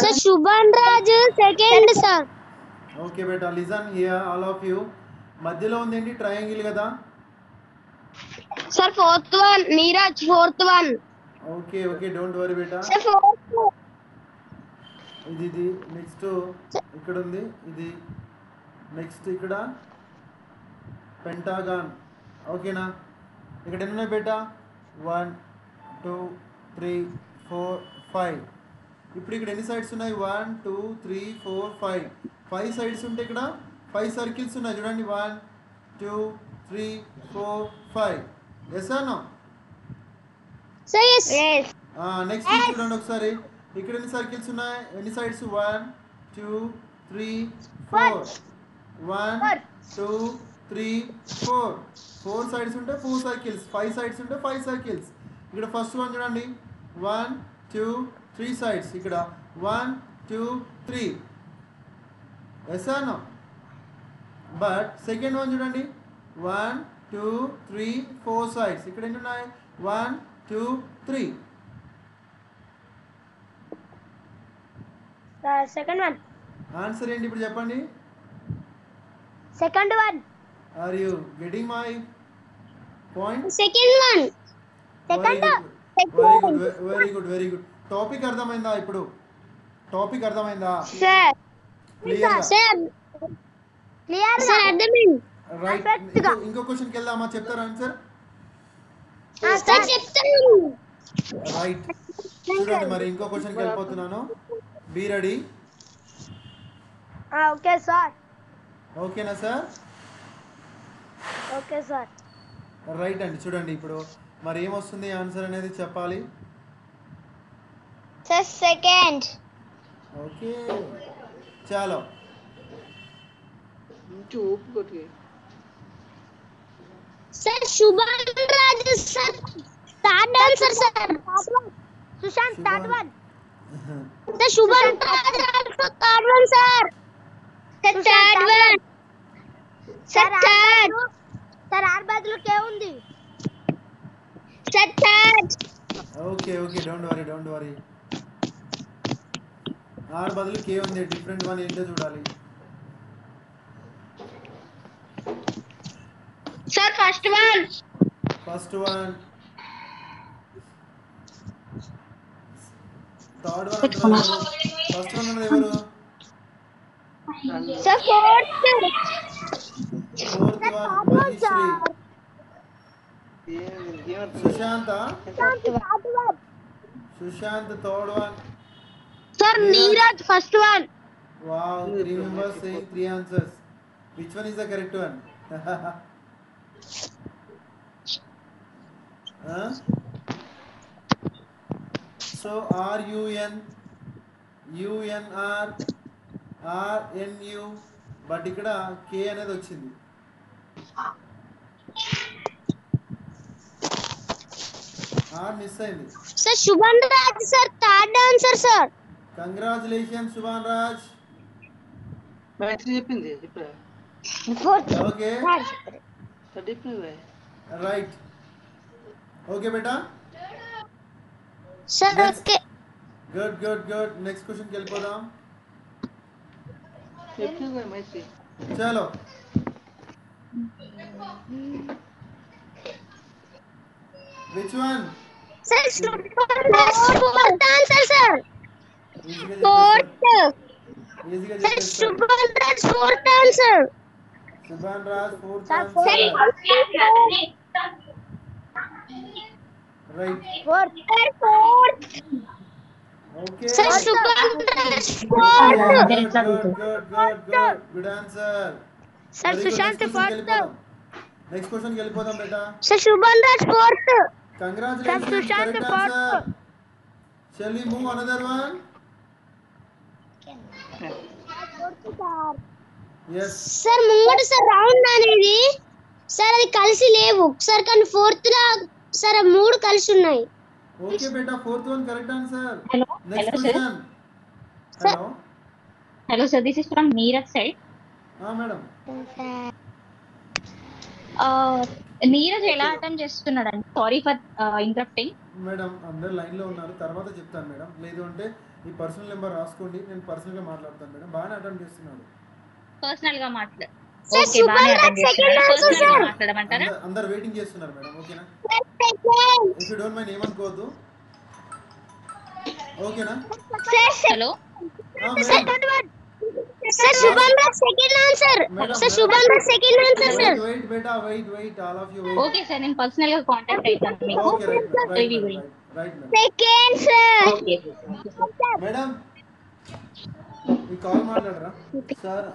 Sir, Shubhan Raj, second, sir. Okay beta listen here all of you. మధ్యలో ఉంది ఏంటి? Triangle కదా. Sir, fourth one. Neeraj, fourth one. Okay okay don't worry beta. Sir, fourth. ఇది next ఇక్కడ ఉంది. ఇది next ఇక్కడ పెంటాగాన్. ఓకేనా? ఇక్కడ ఎన్ని ఉన్నాయి బేటా? 1 2 3 4 5. ఇప్పుడు ఇక్కడ ఎన్ని సైడ్స్ ఉన్నాయి? 1 2 3 4 5. 5 సైడ్స్ ఉంటే ఇక్కడ 5 సర్కిల్స్ ఉన్నాయి చూడండి. 1 2 3 4 5. Yes or no? Sir, yes. Next చూడండి ఒకసారి. ఇక్కడ ఎన్ని సర్కిల్స్ ఉన్నాయి? ఎన్ని సైడ్స్? 1 2 3 4. 1 2 3 4. 4 సైడ్స్ ఉంటే 4 సర్కిల్స్. 5 సైడ్స్ ఉంటే 5 సర్కిల్స్. ఇక్కడ ఫస్ట్ వన్ చూడండి. 1 2 3 సైడ్స్. ఇక్కడ 1 2 3. Yes or no? But second one చూడండి. 1 2 3 4 సైడ్స్. ఇక్కడ ఎన్ని ఉన్నాయి? 1 2 3. Second one. ఆన్సర్ ఏంటి ఇప్పుడు చెప్పండి. Second one. Are you getting my point? Second one. Very good. Topic అర్థమైందా ఇప్పుడు? టాపిక్ అర్థమైందా? Sir. Clear? Sir. Clear. Sir, అర్థమైంది. రైట్. ఇంకో క్వశ్చన్కి వెళ్దామా? చెప్తారా ఆన్సర్? Sir, చెప్తాను. రైట్. చూడండి మరి ఇంకో క్వశ్చన్కి వెళ్ళిపోతున్నాను. Be ready. Okay, sir. ఓకేనా సార్? Okay, sir. రైట్ అండి. చూడండి ఇప్పుడు మరి ఏమొస్తుంది ఆన్సర్ అనేది చెప్పాలి. Sir, second. ఓకే చాలో. Sir, Shubhan Raj, sir. Third answer, sir. Sushant, third one. Sir, Shubhan Raj, also third one, sir. Sir, third one. Sir, third. Sir, R బదులు K ఉంది. Sir, third. Okay don't worry. R బదులు K ఉంది. Different one ఏంటో చూడాలి. Sir, first one. First one. Third one అంటున్నారు. First one అన్నది ఎవరు? Sir, fourth. Fourth one Maheshree. Sushant third one. Sir, Neeraj, first one. Wow, 3 members saying 3 answers. Which one is the correct one? Huh? So RUN, UNR, RNU, but ఇక్కడ K అనేది వచ్చింది. R మిస్ అయింది. Sir, Shubhan Raj, sir, third answer, sir. Congratulations Shubhan Raj. చెప్పింది ఇప్పుడు okay right. Okay బేటా. Sir, okay. Good. Next క్వశ్చన్కి వెళ్ళిపోదాం. చలో. Which one? Sir, Shubhan Raj, fourth answer, sir. Fourth. ఈజీగా Sir, చెప్పేస్తారు. Shubhan Raj, fourth answer. Shubhan Raj fourth Sir, answer. Right. Fourth. Okay. Sir, Shubhan Raj, fourth. Good answer. Sir, Sushant, fourth. Next క్వశ్చన్కి వెళ్ళిపోదాం బేటా. Sir, Shubhan Raj, fourth. Congratulations, Sir, Sushant, correct fourth. answer. Shall we move another one? Yes. Sir, ముంగడు sir round అనేది sir అది కలిసి లేవు sir, కానీ fourth లా sir మూడు కలిసి ఉన్నాయి. Okay, beta. Fourth one, correct answer. Hello. Next Hello, question. Sir. Hello. Hello, sir. This is from Neeraj side. Madam. Neeraj ఎలా అటెంప్ట్ చేస్తున్నాడు అండి? Sorry for interrupting. మేడం అందరు లైన్ లో ఉన్నారు, తర్వాత చెప్తాను మేడం. లేదు అంటే ఈ పర్సనల్ నెంబర్ రాసుకోండి, నేను పర్సనల్గా మాట్లాడతాను మేడం. బాగానే అటెంప్ట్ చేస్తున్నాడు. పర్సనల్ గా మాట్లాడు. సార్ ఓకే, బాగానే శుభం రాజ్ అటెండ్ సెకండ్ చేస్తున్నాడు. ఆన్సర్ పర్సనల్ గా సార్. మాట్లాడమంటారా? అందరు వెయిటింగ్ చేస్తున్నారు మేడం. ఓకేనా? ఇఫ్ యూ డోంట్ మైండ్ ఏమనుకోవద్దు. ఓకేనా? Hello madam sir Shubham Raj second answer. Sir Shubham Raj second answer sir. Wait బేటా, wait all of you wait. Okay sir, నేను పర్సనల్ గా కాంటాక్ట్ అవుతాను మీకు. Okay right madam. Second sir. Okay madam ఈ call మాట్లాడరా sir,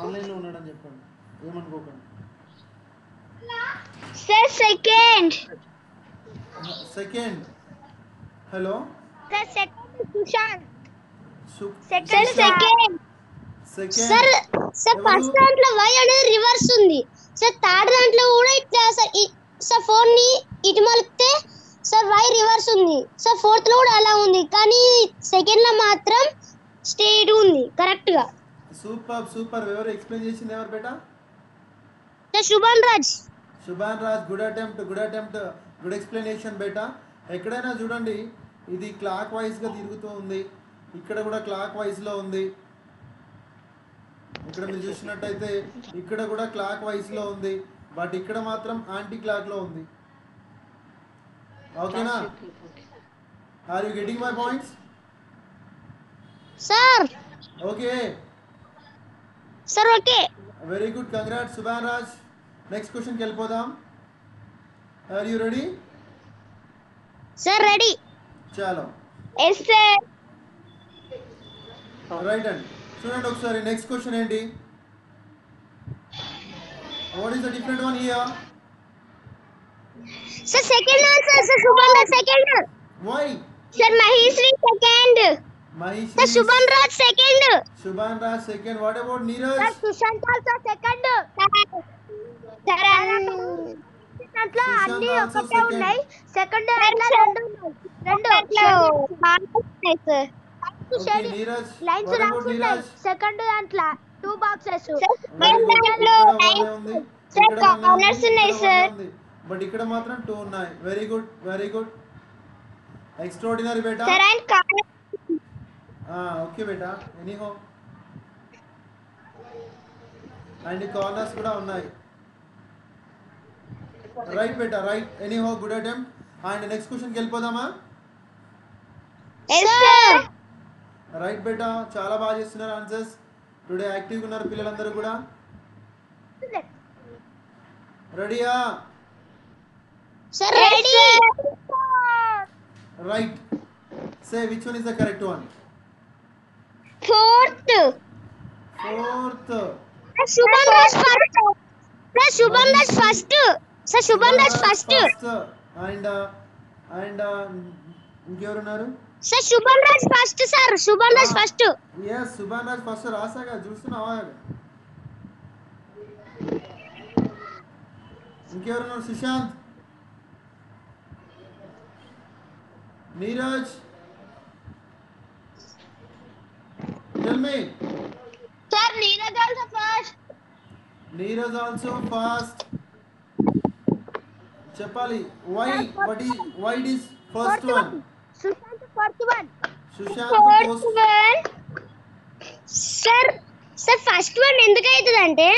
ఆన్లైన్లో ఉన్నాడని చెప్పండి, ఏమనుకోకండి. Sir second. Second. Hello sir second Sushant. Second second. Sir sir first దాంట్లో వై అనేది రివర్స్ ఉంది సార్. థర్డ్ దాంట్లో కూడా ఇట్లా సార్ ఫోన్ ని ఇటు మలిపితే సార్ వై రివర్స్ ఉంది సార్. ఫోర్త్ లో కూడా అలా ఉంది, కానీ సెకండ్ లో మాత్రం స్ట్రైట్ ఉంది కరెక్ట్ గా. సూపర్. ఎవరు ఎక్స్ప్లెయిన్ చేసింది ఎవరు బేటా? Sir Shubhan Raj. Good attempt, good explanation బేటా. ఎక్కడైనా చూడండి, ఇది క్లాక్ వైజ్గా తిరుగుతూ ఉంది, ఇక్కడ కూడా క్లాక్ వైజ్లో ఉంది. ఇక్కడ మీరు చూసినట్టయితే ఇక్కడ కూడా క్లాక్ వైజ్లో ఉంది, బట్ ఇక్కడ మాత్రం యాంటీ క్లాక్లో ఉంది. ఓకేనా? Are you getting my points? Sir okay sir okay. Very good, congrats Subhan Raj. Next క్వశ్చన్కి వెళ్ళిపోదాం. Are you ready? Sir ready. చాలో ఎస్ సార్. రైట్ అండి. చూడండి ఒకసారి నెక్స్ట్ క్వశ్చన్ ఏంటి? What is the different one here? Sir second answer sir. Shubhan Raj second. Why? Sir Maheshwari second. Sir Shubhan Raj second. Shubhan Raj second. What about Neeraj? Sir Sushant also second. Sir దాంట్లో అన్ని ఒకటే ఉన్నాయి. Second దాంట్లో రెండు ఉన్నాయి sir. Okay Neeraj, lines what about రాసున్నాయి Neeraj? Second దాంట్లో 2 బాక్సెస్. బట్ ఇక్కడ మాత్రం 2 ఉన్నాయి. వెరీ గుడ్, ఎక్స్ట్రాడినరీ బేటా. ఓకే బేటా. ఎనీహో అండ్ కార్నర్స్ కూడా ఉన్నాయి. రైట్ బేటా, right. Anyhow good attempt. And next క్వశ్చన్కి వెళ్ళిపోదామా? రైట్ బేటా, చాలా బాగా చేస్తున్నారు ఆన్సర్స్. టుడే యాక్టివ్గా ఉన్నారు పిల్లలందరూ కూడా. రెడీయా? Sir ready. Right. Say which one is the correct one? Fourth. Shubhan Raj first. Sir Shubhan Raj first. Sir Shubhan Raj first. And ఇంకెవరున్నారు? Sir Shubhan Raj first. Sir Shubhan Raj first. yes Subhan Raj first. రాసాగా చూస్తున్నావా? ఇంకెవరున్నారు? Sushant, Neeraj, tell me. Sir Neeraj also first. Neeraj also first. చెప్పాలి why it is first one? Sushant fourth one. Sushant fourth one. Sir first one ఎందుకు అవుతుందంటే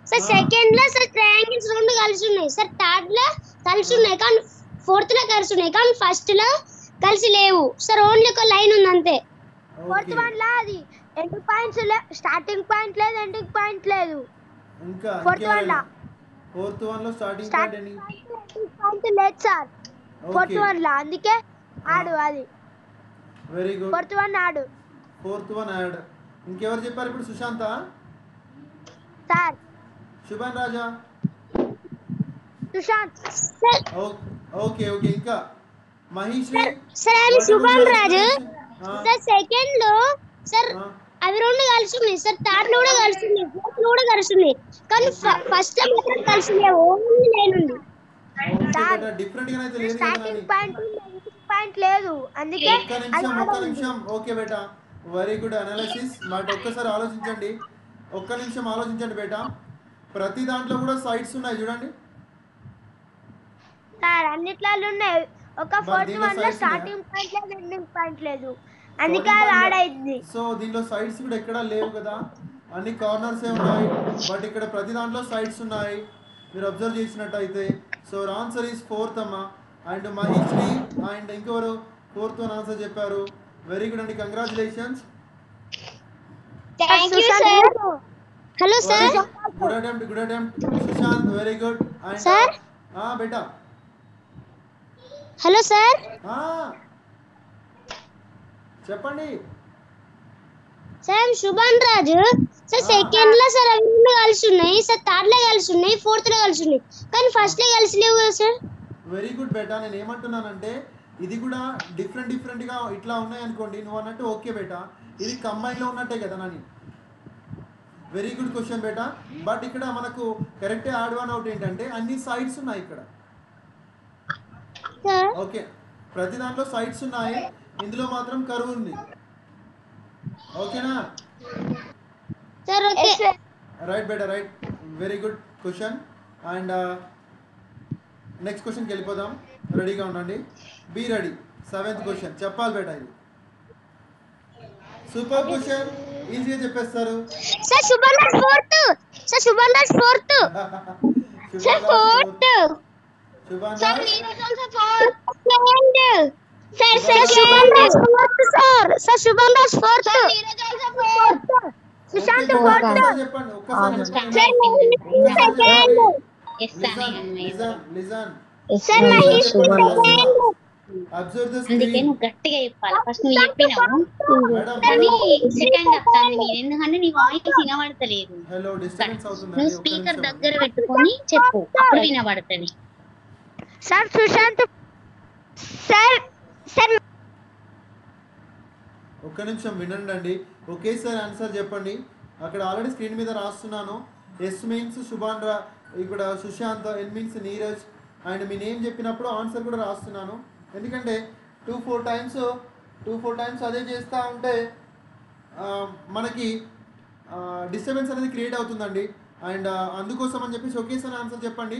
sir second లో sir triangles రెండు కలిసి ఉన్నాయి సార్. థర్డ్ లో కలిసి ఉన్నాయి కానీ ఫోర్త్ లో కలిసి ఉన్నాయి కానీ ఫస్ట్ లో కలిసి లేవు సార్. ఓన్లీ ఒక లైన్ ఉంది అంతే. ఫోర్త్ వన్ లో అది ఎండింగ్ పాయింట్స్ స్టార్టింగ్ పాయింట్ లేదు, ఎండింగ్ పాయింట్ లేదు. ఇంకా ఫోర్త్ వన్ లో స్టార్టింగ్ పాయింట్ ఎండింగ్ పాయింట్ లేదు సార్. ఫోర్త్ వన్ లో అందుకే ఆడు అది. Very good. Fourth one add. ఇంకెవరు చెప్పారు ఇప్పుడు? సుశాంత, సార్ శుభన్ రాజా, సుశాంత్. ఓకే ఇంకా Maheshwari. Sir Shubhan Raju. Sir second లో సార్ అవి రెండు కలిసి ఉన్నాయి సార్. థర్డ్ లో కూడా కలిసి ఉన్నాయి, ఫోర్త్ లో కూడా కలిసి ఉన్నాయి కానీ ఫస్ట్ లో మాత్రం కలిసి లేవు. ఓన్లీ లైన్ ఉంది సార్. డిఫరెంట్ గానే లేదు. స్టార్టింగ్ పాయింట్ లేదు అందుకే. ఒక్క నిమిషం. ఓకే బేటా, వెరీ గుడ్ అనాలిసిస్. మాట ఒక్కసారి ఆలోచించండి, ఒక్క నిమిషం ఆలోచించండి బేటా. ప్రతి దాంట్లో కూడా సైడ్స్ ఉన్నాయి చూడండి సార్. అన్నిట్లో ఉన్నాయి. ఒక ఫోర్త్ వన్ లో స్టార్టింగ్ పాయింట్ లేదు, ఎండింగ్ పాయింట్ లేదు. అందుకే అది యాడ్ అయింది. సో దీనిలో సైడ్స్ కూడా ఎక్కడా లేవు కదా, అన్ని కార్నర్సే ఉన్నాయి. బట్ ఇక్కడ ప్రతి దాంట్లో సైడ్స్ ఉన్నాయి మీరు అబ్జర్వ్ చేసినట్టయితే. సో ఆన్సర్ ఈస్ 4th అమ్మా. అండ్ మహేష్ని అండ్ ఇంకెవరు 4th వన్ ఆన్సర్ చెప్పారు. వెరీ గుడ్ అండి, congratulations. Thank you sir. Hello sir. Good attempt Sushant, very good. And sir బేటా. Hello sir. చెప్పండి sir Shubhan Raju sir second లో సార్ అవి రెండు కలిసి ఉన్నాయి సార్, థర్డ్ లో కలిసి ఉన్నాయి, ఫోర్త్ లో కలిసి ఉన్నాయి, కానీ ఫస్ట్ లో కలిసి లేవు కదా సార్. వెరీ గుడ్ బేటా. నేను ఏమంటున్నానంటే ఇది కూడా డిఫరెంట్ గా ఇట్లా ఉన్నాయి అనుకోండి, నువ్వు అన్నట్టు ఓకే బేటా, ఇది కంబైన్ లో ఉన్నట్టే కదా Nani. Very good question beta. But ఇక్కడ మనకు కరెక్ట్ యాడ్ వన్ అవుట్ ఏంటంటే అన్ని సైడ్స్ ఉన్నాయి ఇక్కడ. ఓకే, ప్రతి దాంట్లో సైడ్స్ ఉన్నాయి, ఇందులో మాత్రం కర్వ్ ఉంది. ఓకేనా సార్? ఓకే రైట్ బేటా, right. Very good question. And next క్వశ్చన్కి వెళ్ళిపోదాం. రెడీగా ఉండండి, బీ రెడీ. 7th క్వశ్చన్ చెప్పాలి బేటా. ఇది సూపర్ క్వశ్చన్, ఈజీగా చెప్పేస్తారు. Sir Shubhan Raj fourth. Sir Shubhan Raj fourth. Sir fourth. Shubhan sir Raj Neeraj also fourth. Sir sir Shubhan Raj fourth sir. Sir Shubhan Raj fourth. Sir Neeraj also fourth. Sushant fourth. చెప్పండి ఒక్కసారి sir second. Listen. Sir Mahesh second. Observe the అందుకే screen. నువ్వు గట్టిగా చెప్పాలి. ఫస్ట్ నువ్వు చెప్పినావు కానీ సెకండ్ వస్తాను నేను, ఎందుకంటే నీ వాయిస్ వినబడతలేదు. హలో, డిస్టర్బెన్స్ అవుతుంది. నువ్వు స్పీకర్ దగ్గర పెట్టుకొని చెప్పు, అప్పుడు వినబడుతుంది. సార్ సుశాంత్. సార్ సార్ ఒక్క నిమిషం వినండి. ఒకేసారి ఆన్సర్ చెప్పండి. అక్కడ ఆల్రెడీ స్క్రీన్ మీద రాస్తున్నాను. ఎస్ మీన్స్ శుభాన్ రా, ఇక్కడ Sushant, N means Neeraj. And మీ నేమ్ చెప్పినప్పుడు ఆన్సర్ కూడా రాస్తున్నాను. ఎందుకంటే 2-4 టైమ్స్ అదే చేస్తూ ఉంటే మనకి డిస్టర్బెన్స్ అనేది క్రియేట్ అవుతుందండి. అండ్ అందుకోసం అని చెప్పేసి ఒకేసారి ఆన్సర్ చెప్పండి.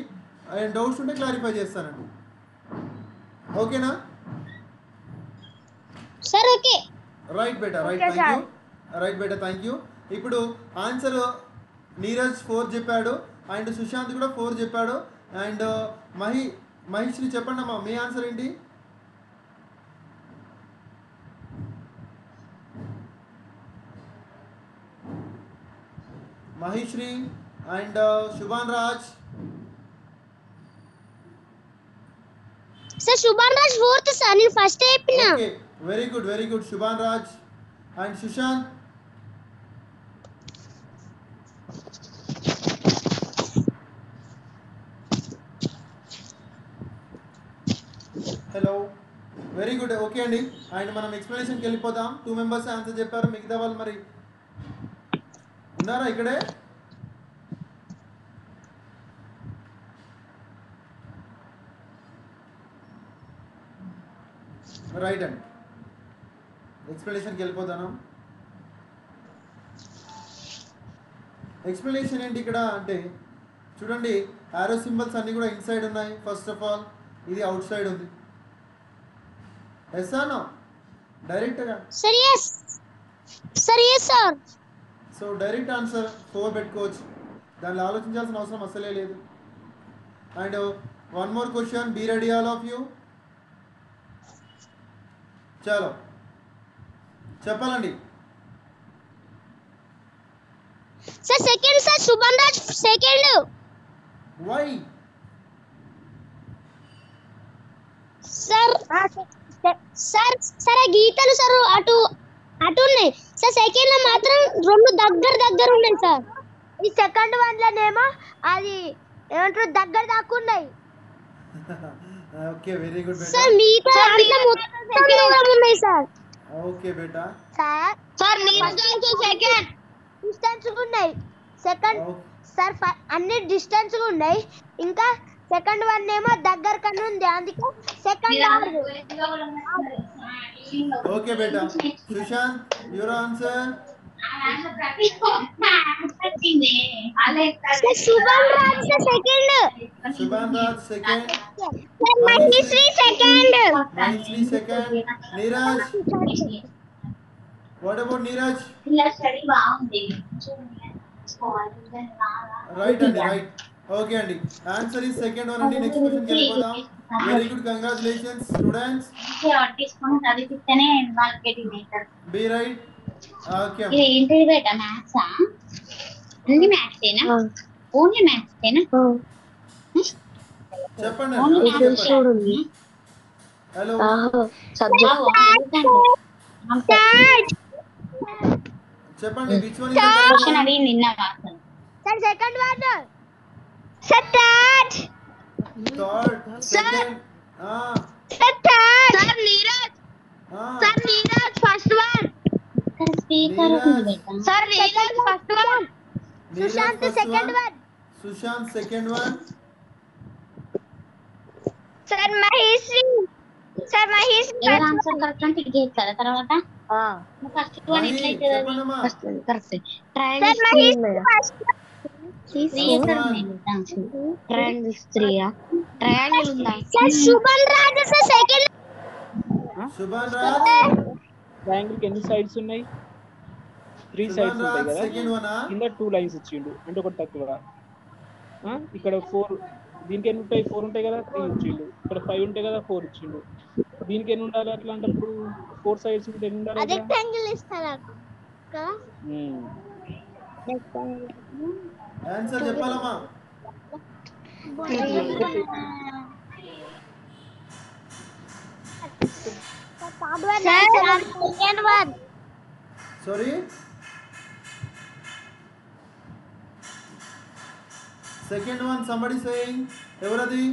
అండ్ డౌట్స్ ఉంటే క్లారిఫై చేస్తానండి. ఓకేనా? Sir okay. రైట్ బేటా, రైట్. Thank you. ఇప్పుడు ఆన్సర్ నీరజ్ 4 చెప్పాడు, అండ్ సుశాంత్ కూడా 4 చెప్పాడు. అండ్ మహేష్ని చెప్పండి అమ్మా, మీ ఆన్సర్ ఏంటి? Maheshree and Shubhan Raj. Sir Shubhan Raj fourth sir, నేను ఫస్ట్ చెప్పినా. Okay, very good Shubhan Raj. And Sushant? Hello, very good. Okay అండి. అండ్ మనం ఎక్స్ప్లెనేషన్కి వెళ్ళిపోదాం. 2 మెంబర్స్ ఆన్సర్ చెప్పారు, మిగతా వాళ్ళు మరి ఉన్నారా ఇక్కడే? రైట్ అండి, ఎక్స్ప్లెనేషన్కి వెళ్ళిపోతాను. ఎక్స్ప్లెనేషన్ ఏంటి ఇక్కడ అంటే చూడండి, ఆరో సింబల్స్ అన్నీ కూడా ఇన్సైడ్ ఉన్నాయి. ఫస్ట్ ఆఫ్ ఆల్ ఇది అవుట్ సైడ్ ఉంది. Yes or no? డైరెక్ట్గా sir yes. Sir yes sir. So direct answer 4 పెట్టుకోవచ్చు, దానిలో ఆలోచించాల్సిన అవసరం అసలే లేదు. And one more question, be ready all of you. చలో చెప్పాలండి. Sir second sir Shubhan Raj second. Why? Sir sir sir ఆ గీతలు సార్ అటు అటు ఉన్నాయి సార్. సెకండ్ లో మాత్రం రెండు దగ్గర ఉన్నాయి సార్. ఈ సెకండ్ వన్ లోనేమో అది ఏమంటారు దగ్గర దాకా ఉన్నాయి ఓకే, వెరీ గుడ్ బేటా. సార్. మిగతా అంతా మొత్తం దూరం ఉన్నాయి సార్. ఓకే బేటా. Sir Neeraj also second. Distance ఉన్నాయి సెకండ్ సార్. అన్ని డిస్టెన్స్ ఉన్నాయి. ఇంకా సెకండ్ వన్ ఏమో దగ్గర కన్నా ఉంది, అందుకే సెకండ్ ఆర్డర్. ఓకే బేటా. Sushant, your answer? Shubhan Raj second. Shubhan Raj second. Maheshree second. Maheshree second. Neeraj? What about Neeraj? ఇలా స్టడీ బాగుంది. రైట్ అండి, రైట్. ఓకే అండి, ఆన్సర్ ఈ సెకండ్ వన్ అండి. నెక్స్ట్ క్వశ్చన్ కి వెళ్ళిపోదాం. Very good, congratulations students. తీసుకొని చదివిస్తేనే మార్కెటింగ్ అవుతారు. Be right. ఓకే ఇది ఏంటిది బేట? మ్యాథ్సా? అన్ని మ్యాథ్సేనా? ఓన్లీ మ్యాథ్సేనా? చెప్పండి. ఓన్లీ answer మ్యాథ్స్ చెప్పండి. హలో చెప్పండి, which one is the correct question one? అడిగింది నిన్నవా అసలు? Sir second one sir third third, second. Sir third sir Neeraj first one ఇక్కడ స్పీకర్ ఉంది బేట. Sir Neeraj first one Sushant second one Sushant second one. Sir Maheshree ఎవరు answer correct అంటే ఇది చేస్తారా తర్వాత? ఫస్ట్ వన్ ఎట్లయితే చెప్పండమ్మా. Correct. Sir Maheshree first triangle స్త్రీయా? ట్రయాంగిల్ ఉందా? Sir Shubhan Raj sir second Shubhan Raj. Triangle కి ఎన్ని సైడ్స్ ఉన్నాయి? 3 సైడ్స్ శుభన్ ఉంటాయి రాజ్ కదా. Second one. కింద 2 లైన్స్ ఇచ్చిండు అంటే ఒకటి తక్కువ. ఇక్కడ 4, దీనికి ఎన్ని ఉంటాయి? 4 ఉంటాయి కదా, 3 ఇచ్చిండు. ఇక్కడ 5 ఉంటాయి కదా, 4 ఇచ్చిండు. దీనికి ఎన్ని ఉండాలి? అట్లా అంటే ఇప్పుడు 4 సైడ్స్ ఉంటే ఎన్ని ఉండాలి? రెక్టాంగిల్ ఇస్తారా ఆన్సర్ చెప్పాలమ్మా. Second one sorry, second one somebody saying. ఎవరది?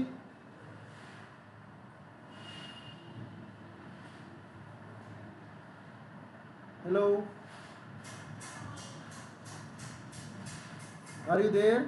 Hello, are you there?